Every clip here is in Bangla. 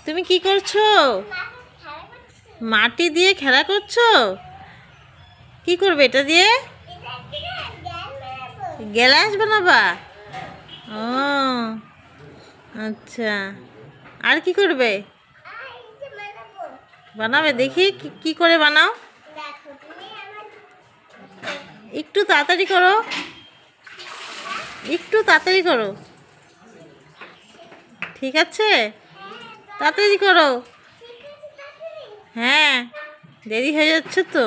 তুমি কি করছো? মাটি দিয়ে খেলা করছো? কি করবে এটা দিয়ে? গ্লাস বানাবা? ও আচ্ছা, আর কি করবে? বানাবে, দেখি কি করে বানাও। একটু তাড়াতাড়ি করো, একটু তাড়াতাড়ি করো। ঠিক আছে, তাড়াতাড়ি করো। হ্যাঁ, দেরি হয়ে যাচ্ছে তো,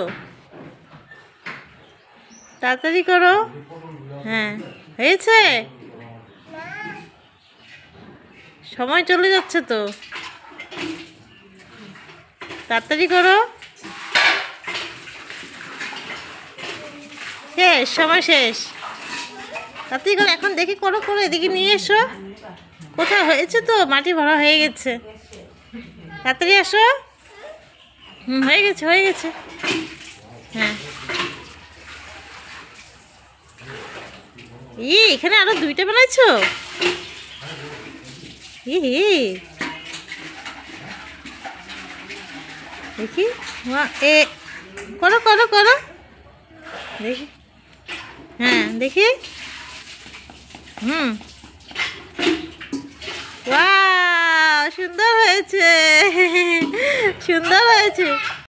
তাড়াতাড়ি করো। হ্যাঁ, হয়েছে, সময় চলে যাচ্ছে তো, তাড়াতাড়ি করো। শেষ, সময় শেষ, তাড়াতাড়ি করো। এখন দেখি, করো করো, এদিকে নিয়ে এসো। কোথায় হয়েছে তো, মাটি ভরা হয়ে গেছে, তাড়াতাড়ি আসো। হয়ে গেছে, হয়ে গেছে। হ্যাঁ, এখানে আরো 2টা বানাইছো? দেখি, এ করো করো করো, দেখি। হ্যাঁ, দেখি। ওয়াও, সুন্দর হয়েছে, সুন্দর হয়েছে।